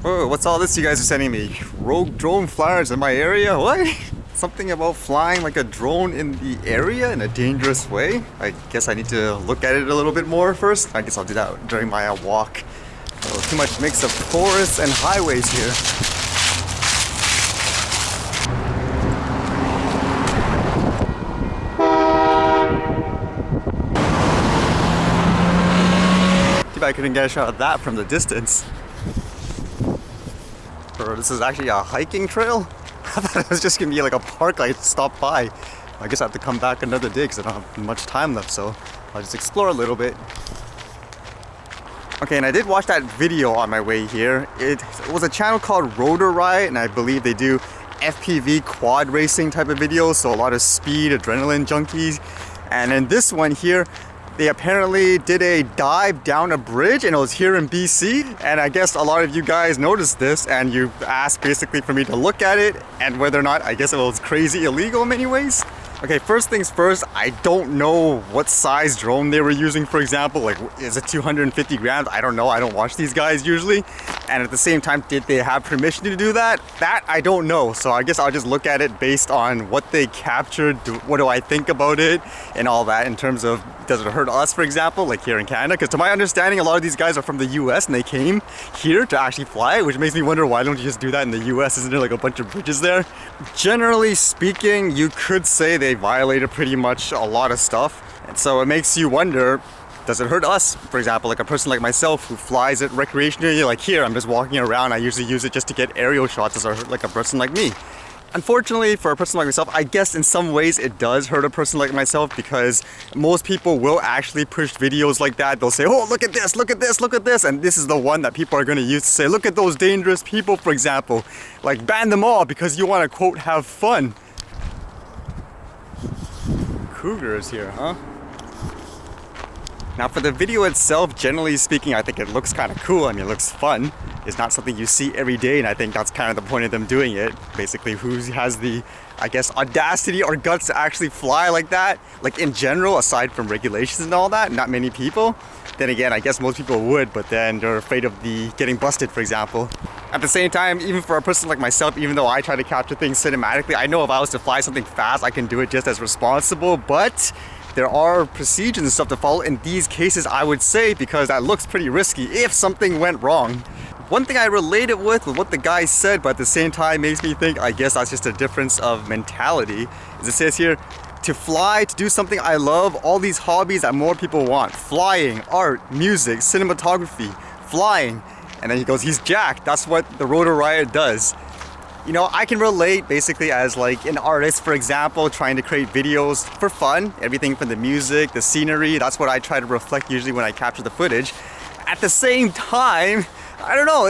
Whoa, what's all this you guys are sending me? Rogue drone flyers in my area? What? Something about flying like a drone in the area in a dangerous way? I guess I need to look at it a little bit more first. I guess I'll do that during my walk. Oh, too much mix of forests and highways here. Too bad I couldn't get a shot of that from the distance. Or this is actually a hiking trail? I thought it was just gonna be like a park I stopped by. I guess I have to come back another day because I don't have much time left, so I'll just explore a little bit. Okay, and I did watch that video on my way here. It was a channel called Rotor Riot, and I believe they do FPV quad racing type of videos, so a lot of speed, adrenaline junkies. And in this one here, they apparently did a dive down a bridge, and it was here in BC. And I guess a lot of you guys noticed this, and you asked basically for me to look at it and whether or not I guess it was crazy illegal in many ways. Okay, first things first, I don't know what size drone they were using, for example. Like, is it 250 grams? I don't know. I don't watch these guys usually. And at the same time, did they have permission to do that? That I don't know. So I guess I'll just look at it based on what they captured. What do I think about it and all that in terms of, does it hurt us, for example, like here in Canada? Because to my understanding, a lot of these guys are from the US and they came here to actually fly, which makes me wonder, why don't you just do that in the US? Isn't there like a bunch of bridges there? Generally speaking, you could say they violated pretty much a lot of stuff. And so it makes you wonder, does it hurt us? For example, like a person like myself who flies it recreationally, like here, I'm just walking around, I usually use it just to get aerial shots. Does it hurt like a person like me? Unfortunately, for a person like myself, I guess in some ways it does hurt a person like myself, because most people will actually push videos like that. They'll say, oh, look at this, look at this, look at this. And this is the one that people are going to use to say, look at those dangerous people, for example. Like, ban them all because you want to, quote, have fun. Cougars here, huh? Now for the video itself, generally speaking, I think it looks kind of cool. I mean, it looks fun. It's not something you see every day, and I think that's kind of the point of them doing it. Basically, who has the, I guess, audacity or guts to actually fly like that? Like in general, aside from regulations and all that, not many people. Then again, I guess most people would, but then they're afraid of the getting busted, for example. At the same time, even for a person like myself, even though I try to capture things cinematically, I know if I was to fly something fast, I can do it just as responsible, but there are procedures and stuff to follow in these cases, I would say, because that looks pretty risky if something went wrong. One thing I relate it with what the guy said, but at the same time makes me think, I guess that's just a difference of mentality, is it says here, to fly, to do something I love, all these hobbies that more people want. Flying, art, music, cinematography, flying. And then he goes, he's jacked. That's what the Rotor Riot does. You know, I can relate basically as like an artist, for example, trying to create videos for fun. Everything from the music, the scenery, that's what I try to reflect usually when I capture the footage. At the same time, I don't know,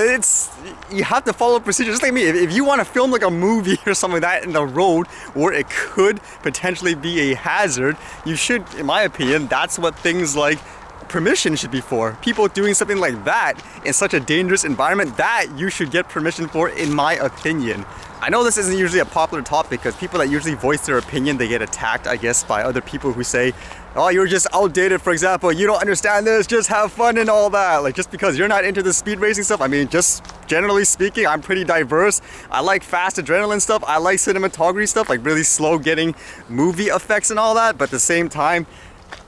you have to follow procedures. Just like me, if you want to film like a movie or something like that in the road where it could potentially be a hazard, you should, in my opinion, that's what things like permission should be for. People doing something like that in such a dangerous environment, that you should get permission for, in my opinion. I know this isn't usually a popular topic because people that usually voice their opinion, they get attacked, I guess, by other people who say, oh, you're just outdated, for example, you don't understand this, just have fun and all that. Like, just because you're not into the speed racing stuff, I mean, just generally speaking, I'm pretty diverse. I like fast adrenaline stuff, I like cinematography stuff, like really slow getting movie effects and all that, but at the same time,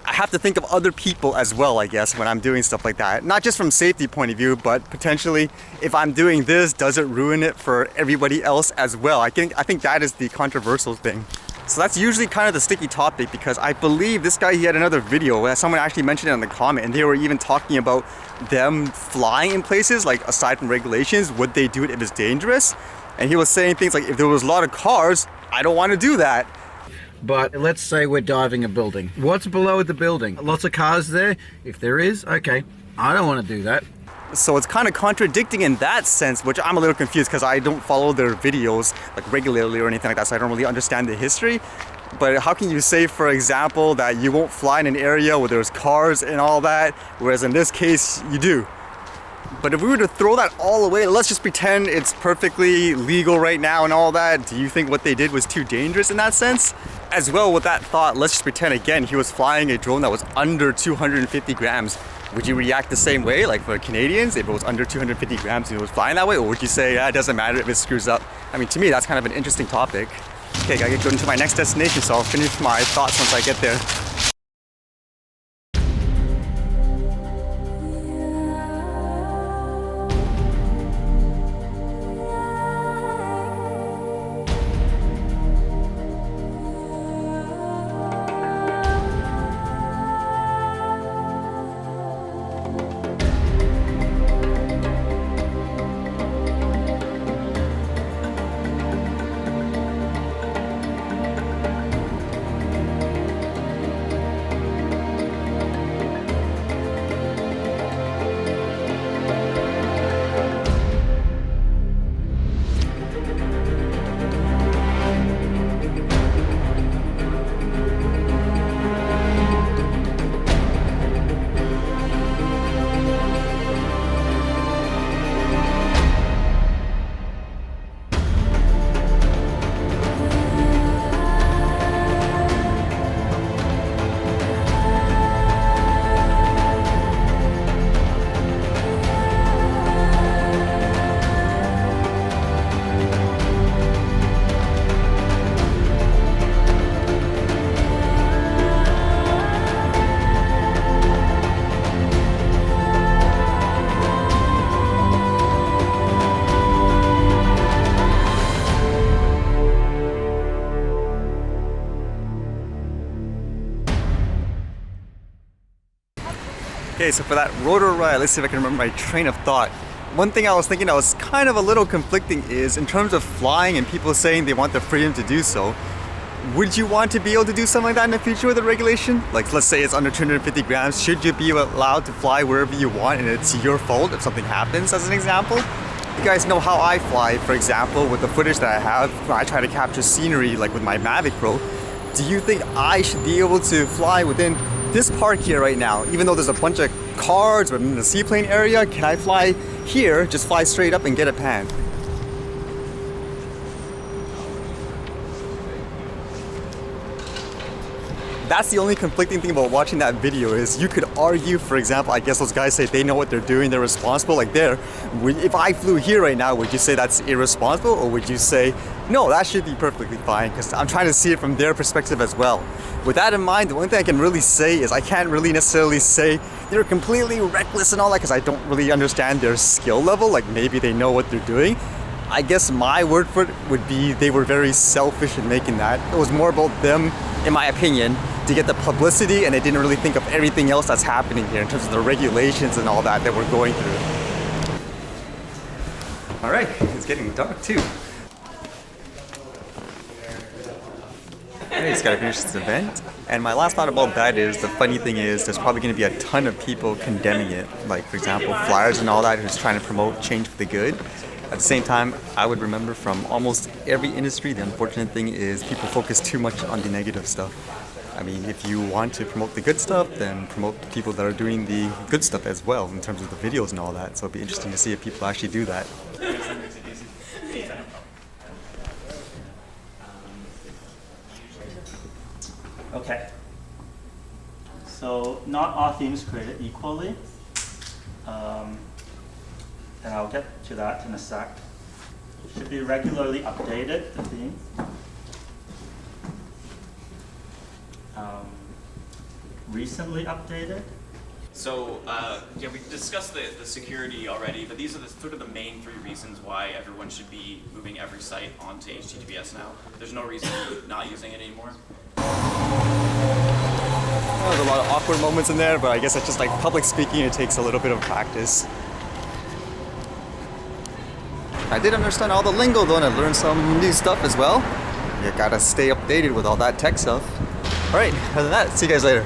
I have to think of other people as well, I guess, when I'm doing stuff like that. Not just from safety point of view, but potentially, if I'm doing this, does it ruin it for everybody else as well? I think that is the controversial thing. So that's usually kind of the sticky topic, because I believe this guy, he had another video where someone actually mentioned it in the comment, and they were even talking about them flying in places, like aside from regulations, would they do it if it's dangerous? And he was saying things like, if there was a lot of cars, I don't want to do that. But let's say we're diving a building. What's below the building? Lots of cars there? If there is, okay, I don't want to do that. So it's kind of contradicting in that sense, which I'm a little confused because I don't follow their videos like regularly or anything like that, so I don't really understand the history. But how can you say, for example, that you won't fly in an area where there's cars and all that, whereas in this case, you do? But if we were to throw that all away, let's just pretend it's perfectly legal right now and all that, do you think what they did was too dangerous in that sense? As well, with that thought, let's just pretend again he was flying a drone that was under 250 grams. would you react the same way, like for Canadians, if it was under 250 grams and it was flying that way? Or would you say, yeah, it doesn't matter if it screws up? I mean, to me, that's kind of an interesting topic. Okay, gotta get going to my next destination, so I'll finish my thoughts once I get there. Okay, so for that Rotor Riot, let's see if I can remember my train of thought. One thing I was thinking that was kind of a little conflicting is in terms of flying and people saying they want the freedom to do so, would you want to be able to do something like that in the future with a regulation? Like, let's say it's under 250 grams, should you be allowed to fly wherever you want and it's your fault if something happens, as an example? You guys know how I fly, for example, with the footage that I have, when I try to capture scenery like with my Mavic Pro. Do you think I should be able to fly within this park here right now? Even though there's a bunch of cars within the seaplane area, can I fly here, just fly straight up and get a pan? That's the only conflicting thing about watching that video is you could argue, for example, I guess those guys say they know what they're doing, they're responsible. Like there, if I flew here right now, would you say that's irresponsible? Or would you say, no, that should be perfectly fine? Because I'm trying to see it from their perspective as well. With that in mind, the only thing I can really say is I can't really necessarily say they're completely reckless and all that because I don't really understand their skill level. Like maybe they know what they're doing. I guess my word for it would be they were very selfish in making that. It was more about them, in my opinion, to get the publicity, and they didn't really think of everything else that's happening here in terms of the regulations and all that we're going through. All right, it's getting dark too. Okay, just gotta finish this event. And my last thought about that is, the funny thing is, there's probably gonna be a ton of people condemning it. Like, for example, flyers and all that, who's trying to promote change for the good. At the same time, I would remember from almost every industry, the unfortunate thing is people focus too much on the negative stuff. I mean, if you want to promote the good stuff, then promote the people that are doing the good stuff as well, in terms of the videos and all that. So it'd be interesting to see if people actually do that. Okay. So not all themes created equally. And I'll get to that in a sec. Should be regularly updated, the theme. Recently updated. So, yeah, we discussed the security already, but these are sort of the main three reasons why everyone should be moving every site onto HTTPS now. There's no reason not using it anymore. Well, there's a lot of awkward moments in there, but I guess it's just like public speaking, it takes a little bit of practice. I did understand all the lingo though, and I learned some new stuff as well. You gotta stay updated with all that tech stuff. Alright, other than that, see you guys later.